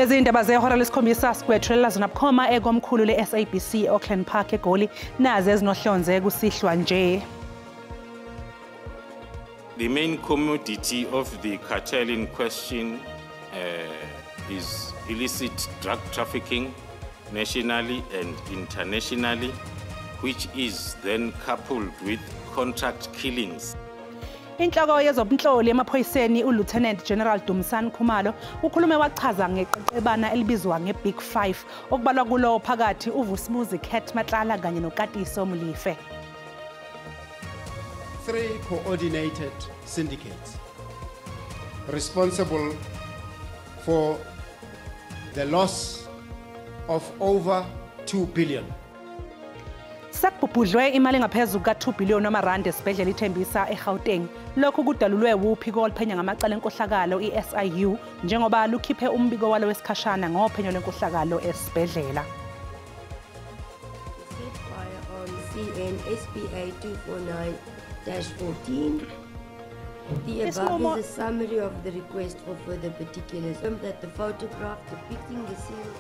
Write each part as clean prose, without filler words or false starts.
Lezi indaba zehora lesikhombisa sigwetshwelela zona bukhoma ekomkhulu le-SABC Auckland Park eGoli nazi ezinohlonze kusihlwa nje. The main commodity of the cartel in question is illicit drug trafficking nationally and internationally, which is then coupled with contract killings. Inhloko yezobunhloli emaphoyiseni uLieutenant General Dumisani Khumalo ukhulume wachaza ngeqeqebana elibizwa ngeBig 5 okubalwa kulo phakathi uVusumuzi Cat Matlala kanye noKatiso Mlife. 3 coordinated syndicates responsible for the loss of over 2 billion. Sakubhudlwe imali engaphezulu ka2 billion amarandi esibhedlela ithembisa eGauteng. Lokhu kudalulwe uphiko oluphenya ngamacala enkohlakalo iSIU njengoba lukhiphe umbiko walo wesikhashana ngophenyo lwenkohlakalo esibhedlela. On CNSPA 249-14. The above is a summary of the request for further particulars. That the photograph depicting the scene.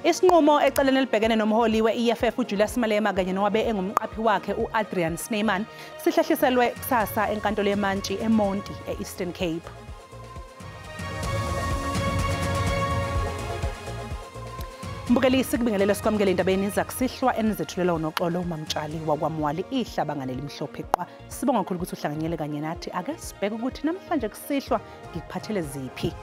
Isinqumo eceleni elibhekene nomholi we-EFF uJulius Malema kanye nowabe engumqaphi wakhe uAdrian Snyman sihlehliselwe kusasa enkantolo yemantshi eMonti e-Eastern Cape. Mbukelisi kubingelele sikwamukele indabeni zakusihlwa enizethulela unoxolo uMamtshali wakwamwali ihlabangane elimhlophe qwa. Sibonga kakhulu ukuthi uhlanganyele kanye nathi. Ake sibheke ukuthi namhlanje kusihlwa ngikuphathele ziphi.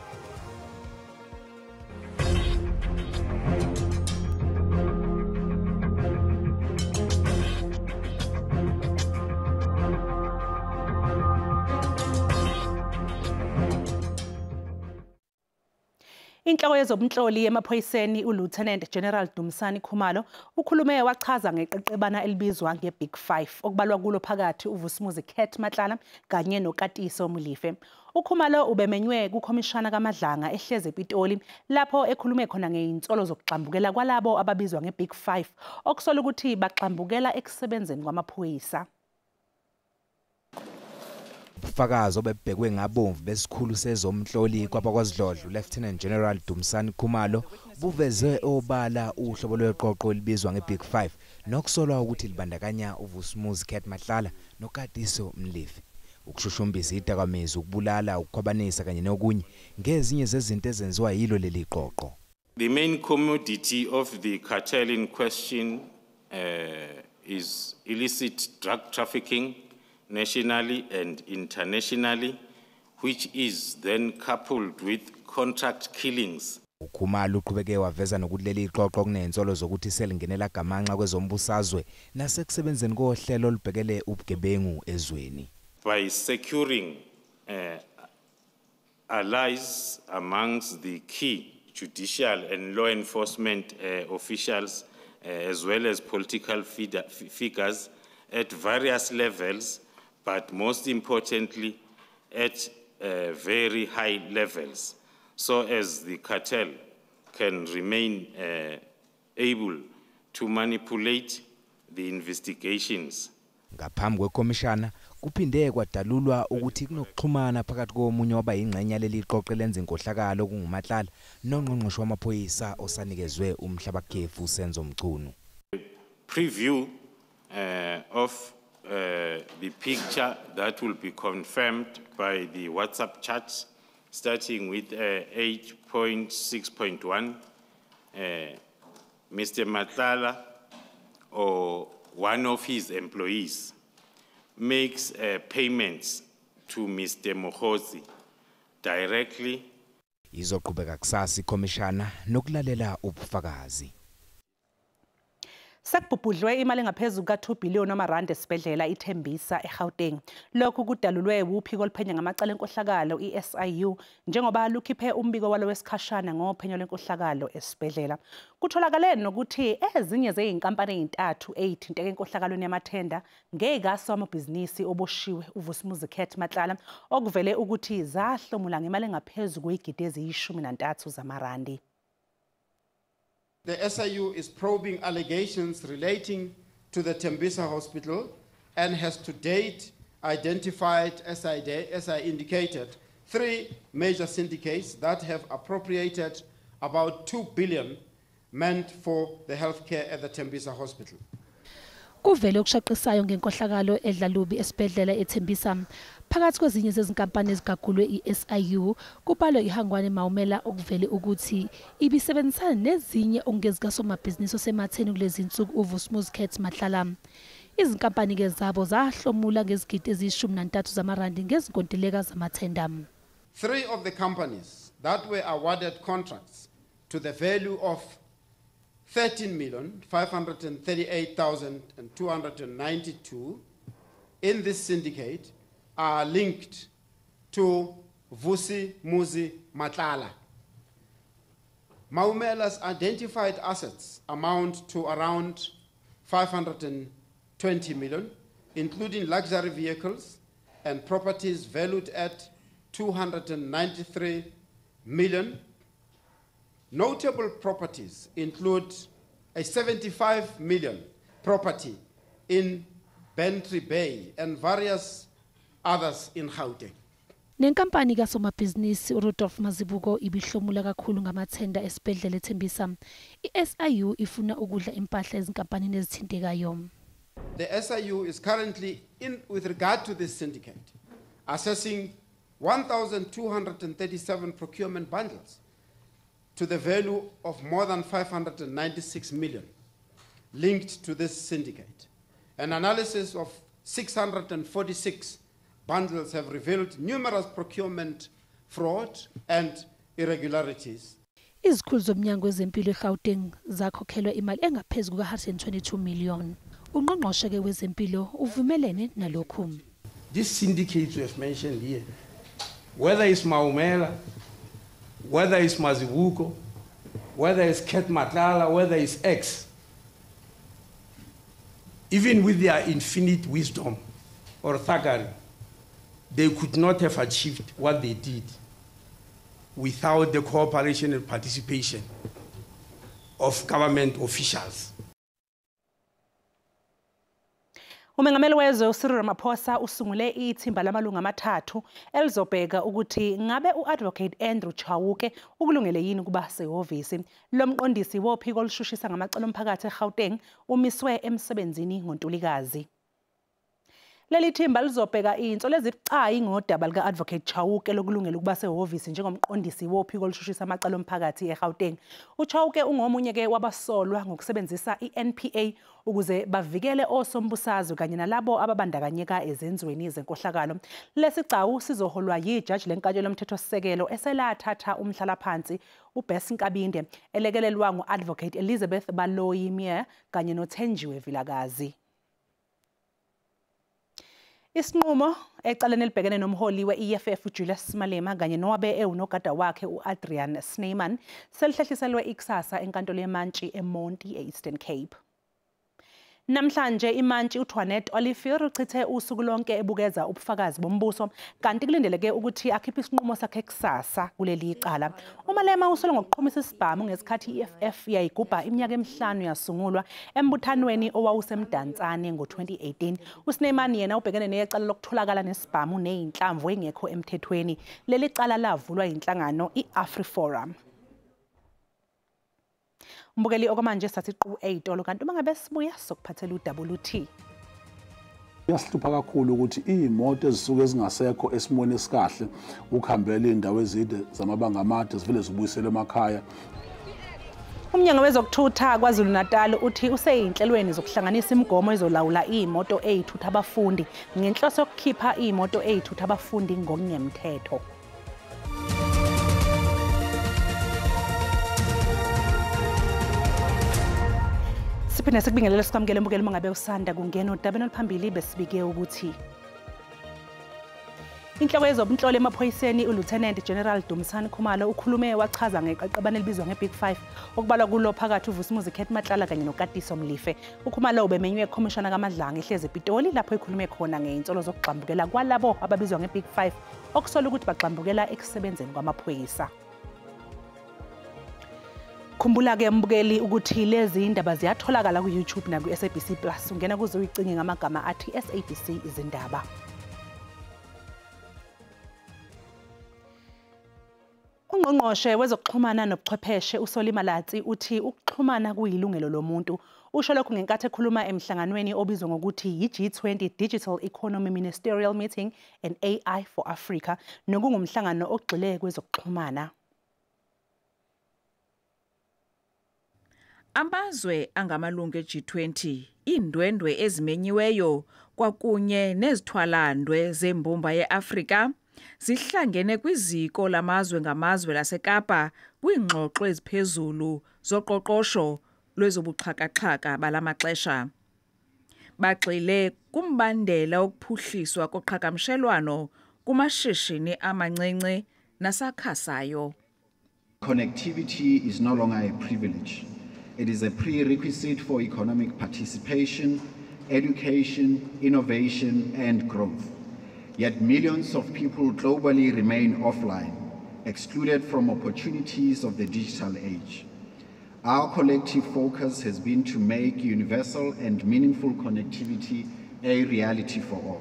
Inhloko yezobunhloli emaphoyiseni uLieutenant General Dumisani Khumalo ukhulume wachaza ngeqeqebana elibizwa ngeBig 5 okubalwa kulo phakathi uVusumuzi Cat Matlala kanye noKatiso Mlife. Ukhumalo ubemenywe kukhomishana kaMadlanga ehleze ePitoli lapho ekhulume khona ngeinsolo zokuxambukela kwalabo ababizwa ngeBig 5 okusola ukuthi baxambukela ekusebenzeni kwamaphoyisa. Ubufakazi obebhekwe ngabomvu besikhulu sezomhloli kwabakwazidlodlo Lieutenant General Dumisani Khumalo buveze obala uhlobo lweqoqo elibizwa ngeBig 5 nokusolwa ukuthi libandakanya uVusumuzi Cat Matlala noKatiso Mlife. Ukushushumbisa idakamizwa, ukubulala, ukukhwabanisa kanye nokunye ngezinye zezinto ezenziwa yilo leli qoqo. The main commodity of the cartel in question is illicit drug trafficking nationally and internationally, which is then coupled with contract killings. Ukhumalo uqhubeke waveza nokuthi leli qoqo kunenzolo zokuthi selingenela gamanxa kwezombusazwe nasekusebenzeni kohlelo olubhekele ubugebengu ezweni. By securing allies amongst the key judicial and law enforcement officials as well as political figures at various levels, but most importantly at very high levels, so as the cartel can remain able to manipulate the investigations. Ngaphambi kwekomishana kuphinde kwadalulwa ukuthi kunokuxhumana phakathi komunye waba ingxenye leli qoqo lenza inkohlakalo kunguMatlala nongqongqoshe wamaphoyisa osanikezwe umhlabakhefu Senzo Mchunu. Preview of the picture that will be confirmed by the WhatsApp chats, starting with 8.6.1. Mr. Matlala or one of his employees makes payments to Mr. Mohozi directly. Izoqhubeka kusasa ikomishana nokulalela ubufakazi. Sakubhudlwe imali engaphezulu ka2 billion amarandi esibhedlela ithembisa eGauteng. Lokhu kudalulwe uphiko oluphenya ngamacala enkohlakalo iSIU njengoba lukhiphe umbiko walo wesikhashana ngophenyo lwenkohlakalo esibhedlela. Kutholakale nokuthi ezinye zeinkampani ezintathu ezithinteke enkohlakalweni yamathenda ngekasi wamabhizinisi oboshiwe uVusumuzi Cat Matlala okuvele ukuthi zahlomula ngemali engaphezulu kwezigidi eziyishumi-13 zamarandi. The SIU is probing allegations relating to the Tembisa Hospital and has to date identified, as I indicated, 3 major syndicates that have appropriated about 2 billion meant for the healthcare at the Tembisa Hospital. Kuvele okushaqisayo ngenkohlakalo edlalubi esibhedlela eThembisa. Phakathi kwezinye zezinkampani ezigagulwe iSIU kubalwe iHangwane Maumela okuvele ukuthi ibisebenzisana nezinye ongezikasomabhizinisi osematheni kulezi insuku uVusmuzi Matlala. Izinkampani ke zabo zahlomula ngezigidi eziyishumi-3 zamarandi ngezinkontileka zamathenda. 3 of the companies that were awarded contracts to the value of 13,538,292 in this syndicate are linked to Vusmuzi Matlala. Maumela's identified assets amount to around 520 million, including luxury vehicles and properties valued at 293 million. Notable properties include a 75 million property in Bantry Bay and various others in Gauteng. Nenkampani kasomabhizinisi uRudolph Mazibuko ibihlomula kakhulu ngamathenda esibhedlela eThembisa. iSIU ifuna ukudla impahla ezinkampanini ezithintekayo. The SIU is currently with regard to this syndicate assessing 1,237 procurement bundles to the value of more than 596 million linked to this syndicate. An analysis of 646 bundles have revealed numerous procurement fraud and irregularities. Izikhulu zomnyango wezempilo eGauteng zakhokhelwa imali engaphezulu ka-122 million. Ungqongqoshe ke wezempilo uvumelene nalokhu. These syndicates we have mentioned here, whether it's Maumela, whether it's Mazibuko, whether it's Matlala, whether it's X, even with their infinite wisdom or thuggery, they could not have achieved what they did without the cooperation and participation of government officials. Umengameli wezwe uCyril Ramaphosa usungule ithimba lamalungu amathathu elizobheka ukuthi ngabe uAdvocate Andrew Chauke ukulungele yini kuba sehhovisi. Lo mqondisi wophiko olushushisa ngamacala omphakathi eGauteng umiswe emsebenzini ngoNtulikazi. Leli thimba lizobheka insolo ezibucayi ngodaba lika Advocate Chauke lokulungela ukuba sehhovisi njengomqondisi wophiko olushushisa amacala omphakathi eGauteng. uChauke ungomunye ke wabasolwa ngokusebenzisa iNPA ukuze bavikele osombusazwe kanye nalabo ababandakanyeka ezenzweni zenkohlakalo. Lesiccawu sizoholwa yijaji lenkantolo lomthethosisekelo eselathatha umhlalaphansi uBess Nkabinde elekelelwa nguAdvocate Elizabeth Baloyi Meer kanye noThenjiwe Vilakazi. Isinqumo ecaleni elibhekene nomholi we-EFF uJulius Malema kanye nowabe ewunogada wakhe uAdrian Snyman selihlehliselwe ikusasa enkantolo yemantshi eMonti e-Eastern Cape. Namhlanje imantshi uTwanet Olivier uchithe usuku lonke ebukeza ubufakazi bombuso kanti kulindeleke ukuthi akhiphe isinqumo sakhe kusasa kuleli icala. uMalema usole ngokuqhumisa isibhamu ngesikhathi iEFF yayigubha iminyaka emihlanu yasungulwa embuthanweni owawusemdantsane ngo-2018. uSnyman yena ubhekene necala lokutholakala nesibhamu nezinhlamvu engekho emthethweni. Leli cala lavulwa inhlangano iAfriForum. Mbukeli okwamanje sathi qhu 8 kanti uma ngabe sibuya sokuphathela uWT. Yasihlupha kakhulu ukuthi imoto ezisuke ezingasekho esimone esikahle ukuhambela indawo ezide zamabanga amade zivele zibuyisele emakhaya. Umnyango wezokuthutha KwaZulu-Natal uthi useyinhlelweni zokuhlanganisa imigomo ezolawula imoto ezithutha abafundi ngenhloso yokukhipha imoto ezithutha abafundi ngokungemthetho. Siphinde sikubingelele sikwamukele mbukeli mangabe usanda kungena udabeni oluphambili besibike ukuthi Inhloko yezobunhloli emaphoyiseni uLieutenant General Dumisani Khumalo ukhulume wachaza ngeqeqebane elibizwa ngeBig 5 okubalwa kulo phakathi uVusmuzi Matlala kanye noKatiso Mlife. uKhumalo ubemenywe ekhomishana kaMadlanga ehleze ePitoli lapho ekhulume khona ngeinsolo zokugxambukela kwalabo ababizwa ngeBig 5 okusola ukuthi bagxambukela ekusebenzeni kwamaphoyisa. Khumbula ke mbukeli ukuthi lezi indaba ziyatholakala ku-YouTube na ku-SABC Plus. Ungena kuzo uyicinge ngamagama athi SABC izindaba. Ungqongqoshe wezokuxhumana nobuchwepheshe uSolima Latsi uthi ukuxhumana kuyilungelo lomuntu. Usho lokhu ngenkathi ekhuluma emhlanganweni obizwa ngokuthi yi-G20 Digital Economy Ministerial Meeting and AI for Africa nokungumhlangano ogxile kwezokuxhumana. Amazwe angamalungu e-G20 indwendwe ezimenyiweyo kwakunye nezithwalandwe zembumba ye-Afrika zihlangene kwiziko lamazwe ngamazwe laseKapa kwingxoxo eziphezulu zoqoqosho lwezobuxhakaxhaka balamaxesha. Bagxile kumbandela okuphuhliswa koqhagamshelwano kumashishini amancinci nasakhasayo. Connectivity is no longer a privilege. It is a prerequisite for economic participation, education, innovation, and growth. Yet millions of people globally remain offline, excluded from opportunities of the digital age. Our collective focus has been to make universal and meaningful connectivity a reality for all.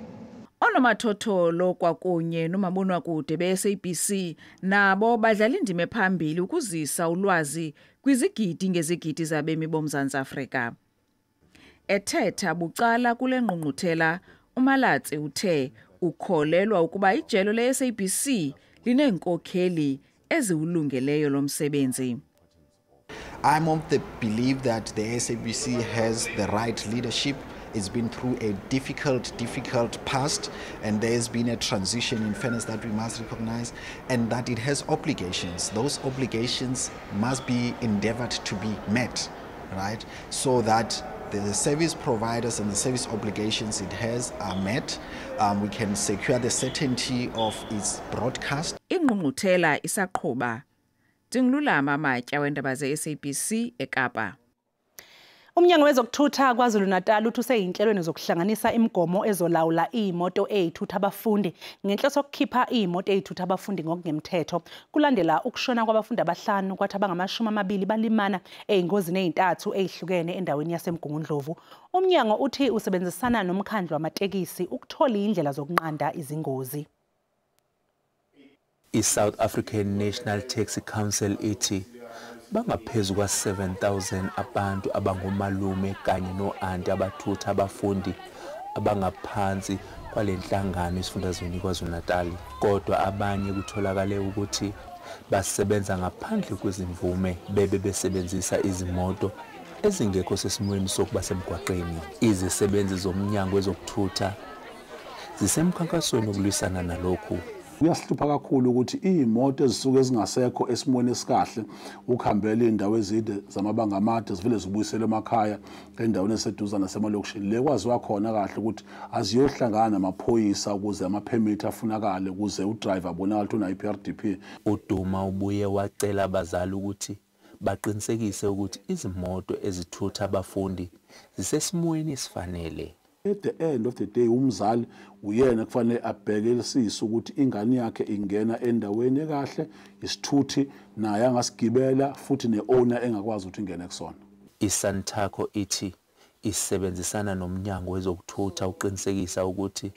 Onomathotholo kwakunye nomabonwakude be-SABC nabo badlala indima phambili ukuzisa ulwazi kwizigidi ngezigidi zabemi boMzantsi Afrika. Ethetha bucala kule ngqungquthela, uMalatsi uthe ukholelwa ukuba ijelo le-SABC lineenkokheli eziwulungeleyo lo msebenzi. I'm of the belief that the SABC has the right leadership. It's been through a difficult past, and there's been a transition in fairness that we must recognize, and that it has obligations. Those obligations must be endeavored to be met, right? So that the service providers and the service obligations it has are met. We can secure the certainty of its broadcast. Ingqungquthela isaqhuba. Dingilulama Matya wendaba ze-SABC eKapa. Umnyango wezokuthutha KwaZulu-Natal uthi useyinhlelweni zokuhlanganisa imigomo ezolawula imoto ezithutha abafundi ngenhloso yokukhipha imoto ezithutha abafundi ngokungemthetho kulandela ukushona kwabafundi abahlanu kwathi abangama-20 balimana ezingozini ezintathu ezihlukene endaweni yaseMgungundlovu. Umnyango uthi usebenzisana nomkhandlu wamatekisi ukuthola indlela zokunqanda izingozi. I-South African National Taxi Council ithi bangaphezu kwa-7,000 abantu abangomalume kanye no-anti abathutha abafundi abangaphansi kwalenhlangano esifundazweni KwaZulu-Natal, kodwa abanye kutholakale ukuthi basebenza ngaphandle kwezimvume bebe besebenzisa izimoto ezingekho sesimweni sokuba semgwaqeni. Izisebenzi zomnyango wezokuthutha zisemkhankasweni wokulwisana nalokhu. Kuyahlupha kakhulu ukuthi imoto ezisuke ezingasekho esimweni esikahle ukuhambela indawo ezide zamabanga amade zivele zibuyisele emakhaya endaweni eseduza nasemalokishini le kwaziwa khona kahle ukuthi aziyohlangana namaphoyisa ukuze ama-permit afunakale ukuze udriver abonakale ukuthi una-IPRDP. uDuma ubuye wacela abazali ukuthi baqinisekise ukuthi izimoto ezithutha abafundi zisesimweni esifanele. At the end of the day umzali uyena kufanele abhekelisise ukuthi ingane yakhe ingena endaweni ekahle isithuthi naye angasigibela futhi ne-owner engakwazi ukuthi ingene kusona. ISantaco ithi isebenzisana nomnyango wezokuthutha uqinisekisa ukuthi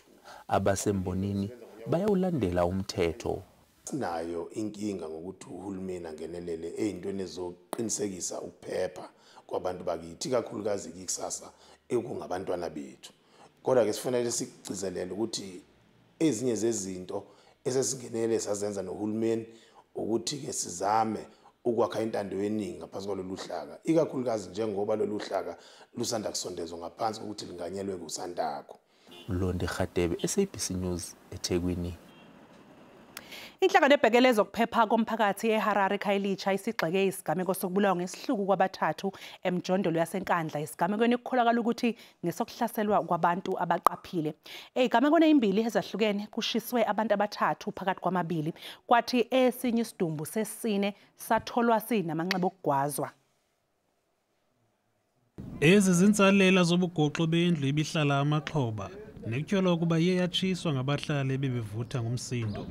abasembonini bayawulandela umthetho. Sinayo inkinga ngokuthi uhulumeni angenelele ezintweni ezoqinisekisa ukuphepha kwabantu bakithi kakhulukazi ikusasa ekungabantwana bethu. Kodwa ke sifanele sigcizelele ukuthi ezinye zezinto esesingenele sazenza nohulumeni ukuthi ke sizame ukwakha intando yeningi ngaphansi kwalolu hlaka, ikakhulukazi njengoba lolu hlaka lusanda kusondezwa ngaphansi kokuthi linganyelwe kuSantaco. Londi Khatebe, SABC News, eThekwini. Inhlangano ebhekele ezokuphepha komphakathi eHarare Khayelitsha isigxeke isigameko sokubulawa ngesihluku kwabathathu emjondolo yaseNkandla. Isigamekweni kukholakala ukuthi ngesokuhlaselwa kwabantu abaqaphile. Ezigamekweni ezimbili ezahlukene kushiswe abantu abathathu phakathi kwamabili, kwathi esinye isidumbu sesine satholwa sinamanxeba okugwazwa. Ezizinsalela zobugoxo bendlu ibihlala amaxhoba nekutyholwa ukuba iye yatshiswa ngabahlali bebevutha ngumsindo.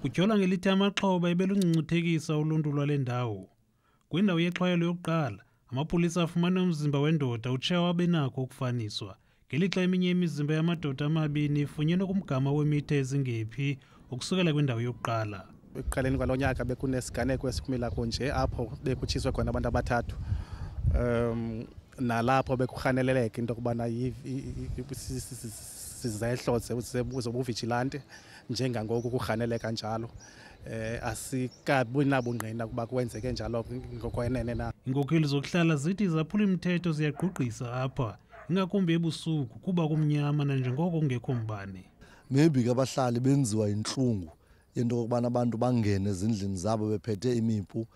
Kutyholwa ngelithi amaxhoba ebelungcungcuthekisa uluntu lwale ndawo. Kwindawo yexhwayelo yokuqala, amapolisa afumana umzimba wendoda utshiya wabenakho ukufaniswa, ngelixa eminye imizimba yamadoda amabini ifunyenwe kumgama wemitha ezingephi ukusukela kwindawo yokuqala. ekuqaleni kwalonyaka bekunesiganeko esikumila konje apho bekutshiswe khona abantu abathathu nalapho bekuhaneleleka into kubana sizehlo zobuvigilante njengangoku kuhaneleka njalo asikabunabungqina kuba kwenzeke njalo ngokwenene na. Iinkokheli zokuhlala zithi izaphula imithetho ziyagqugqisa apha ingakumbi ebusuku kuba kumnyama nanjengoko kungekho mbane. Maybe ke abahlali benziwa inhlungu into okubana abantu bangene ezindlini zabo bephethe imipu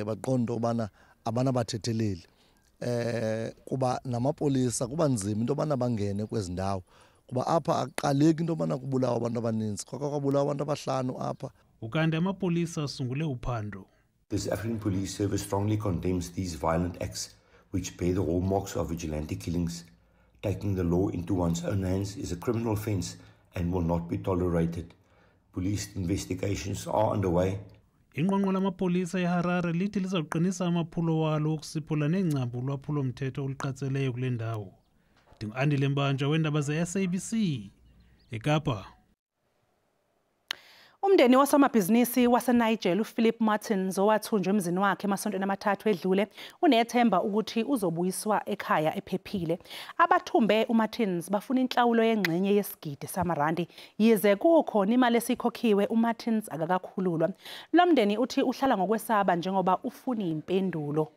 baqonda ukubana abanabathetheleli kuba namapolisa kuba nzima into obana bangene kwezi ndawo kuba apha aqaleki into obana kubulawa abantu abaninzi kwakubulawa abantu abahlanu apha. Ukanti amapolisa asungule uphando. The South African Police Service strongly condemns these violent acts which bear the hallmarks of vigilante killings. Taking the law into one's own hands is a criminal offence and will not be tolerated. Police investigations are underway. Inqonqo lamapolisa eHarare lithi lizakuqinisa amaphulo walo okusiphula nengcambu lwaphulomthetho oluqatseleyo kule ndawo. Ndingandile Mbanja weendaba ze-SABC eKapa. Umndeni wasomabhizinisi waseNigel uPhilip Martins owathunjwa emzini wakhe emasontweni amathathu edlule unethemba ukuthi uzobuyiswa ekhaya ephephile. Abathumbe uMartins bafuna inhlawulo yengxenye yesigidi samarandi yize kukhona imali esikhokhiwe uMartins akakakhululwa. Lo mndeni uthi uhlala ngokwesaba njengoba ufuna impendulo.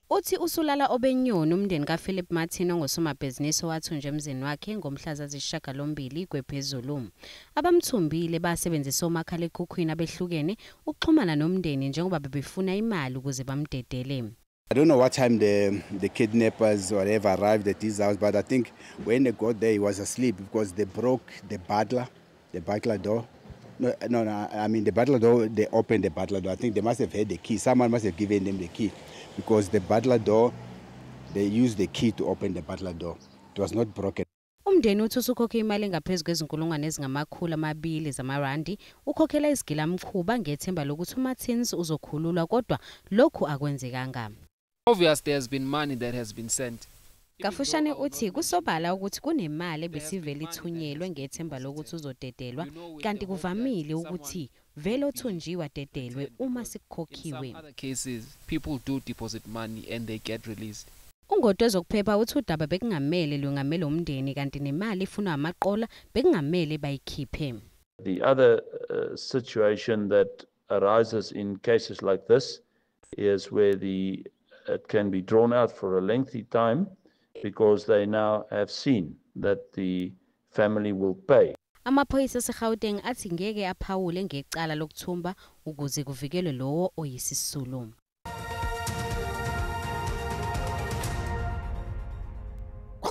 Uthi usulala obenyoni umndeni kaPhilip Martin ongosomabhizinisi owathunjwa emzini wakhe ngomhlaza zisishiyagalombili kwephezulu. Abamthumbile basebenzisa umakhalekhukhwini abehlukene ukuxhumana nomndeni njengoba bebefuna imali ukuze bamdedele. I don't know what time the kidnappers or whatever arrived at his house, but I think when they got there he was asleep because they broke the butler door. No, I mean the butler door, they opened the butler door. I think they must have had the key. Someone must have given them the key because the butler door, they used the key to open the butler door. It was not broken. Umndeni uthi usukhokhe imali engaphezulu kwezinkulungwane ezingama200 zamarandi ukhokhela isigilamkhuba ngethemba lokuthi uMartins uzokhululwa kodwa lokhu akwenzekanga. Obviously there has been money that has been sent. Kafushane uthi kusobala ukuthi kunemali ebesivele ithunyelwe ngethemba lokuthi uzodedelwa kanti kuvamile ukuthi vele othunjiwa dedelwe uma sikukhokhiwe. In other cases people do deposit money and they get released. Ungodo ezokuphepha uthi udaba bekungamele lungamele umndeni kanti nemali ifunwa amaqola bekungamele bayikhiphe. The other situation that arises in cases like this is where it can be drawn out for a lengthy time because they now have seen that the family will pay. Amaphoyisa eGauteng athi ngeke aphawule ngecala lokuthumba ukuze kuvikelwe lowo oyisisulu.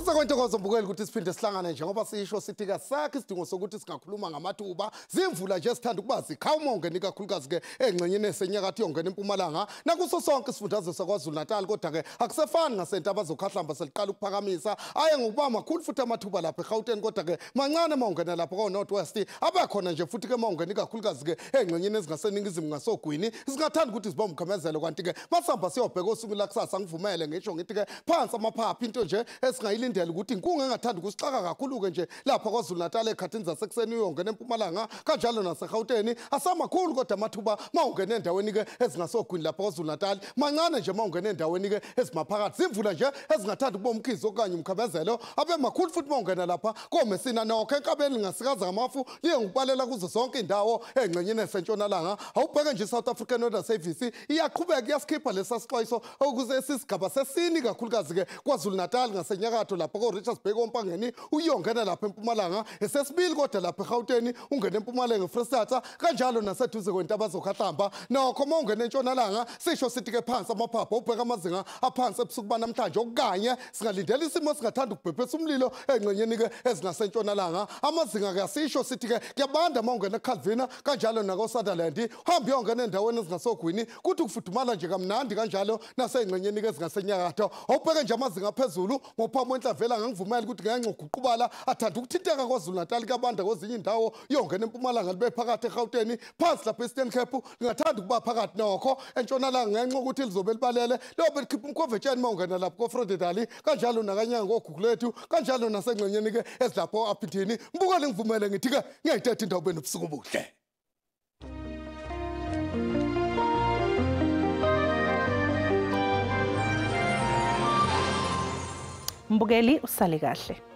Kwentokozo mbukeli ukuthi siphinde sihlangane njengoba sisho sithi kasakho isidingo sokuthi singakhuluma ngamathuba zimvula nje sithanda ukuba zikhawumonge nikakhulukazi ke engxenyeni esenyakatho yongena eMpumalanga nakuso sonke isifundazwe saKwaZulu Natal kodwa ke akusefani ngasenta abazokhahlamba seliqala ukuphakamisa aye ngokuba makhulu futhi amathuba lapha eGauteng kodwa ke mancane mawungena lapha ko-North West abakhona nje futhi ke mawungena ikakhulukazi ke engxenyeni ezingaseningizimu ngasogwini singathanda ukuthi sibambe umkhamezelo kanti ke masihamba siyobheka osuku lakusasa ngivumele ngisho ngithi ke phansi amaphaphi into nje esingayilindela ukuthi inkungu engathanda ukusixaka kakhulu ke nje lapha kwaZulu Natal ekhathini zasekuseni uyongena eMpumalanga kanjalo naseGauteng asamakhulu kodwa amathuba mawungena endaweni ke ezingasogwini lapha kwaZulu Natal mancane nje mawungena endaweni ke ezimaphakathi zimvula nje ezingathanda ukuba umkhizo okanye umkhabezelo abe makhulu futhi mawungena lapha koMesina nokho enkabeni ngasikaza ngamafu liye ngubalela kuzo zonke indawo engxenyeni esentshonalanga awubheke nje South African Weather Service iyaqhubeka iyasikhipha lesasixwayiso ukuze sisigaba sesini kakhulukazi ke kwaZulu Natal ngasenyakatho lapha ko-Richards Bay kompangeni uyongena lapha eMpumalanga esesibili kodwa lapha eGauteng ungena eMpumalanga eFreystata kanjalo naseduze kwentaba zokhahlamba nokho mawungena entshonalanga sisho sithi ke phansi amaphapha ubheka amazinga aphansi ebusuku banamhlanje okanye singalindela isimo singathanda ukubhebhesa umlilo engxenyeni ke ezingasentshonalanga amazinga ke asisho sithi ke kuyabanda mawungena eCalvina kanjalo nako-Sutherland uhambe uyongena endaweni ezingasogwini kuthi kufudumala nje kamnandi kanjalo nasengxenyeni ke ezingasenyakatho awubheke nje amazinga aphezulu ngophambo enhlamvu vele angangivumela ukuthi ngenxa uguqubala athanda ukuthinteka kwaZulu Natal kabanda kwezinye indawo yongena eMpumalanga libe phakathi eGauteng phansi lapha eStern Cape lingathanda ukuba phakathi nokho entshonalanga ngenxa ukuthi lizobe libalele lobe likhipha umkhovetsheni mawungena lapho koFrodedali kanjalo nakanyanga ngogugulethu kanjalo nasengxenyeni ke ezilapho aphithini mbukele ngivumele ngithi ke ngiyayithetha indawo benobusuku obuhle. Mbukeli usale kahle.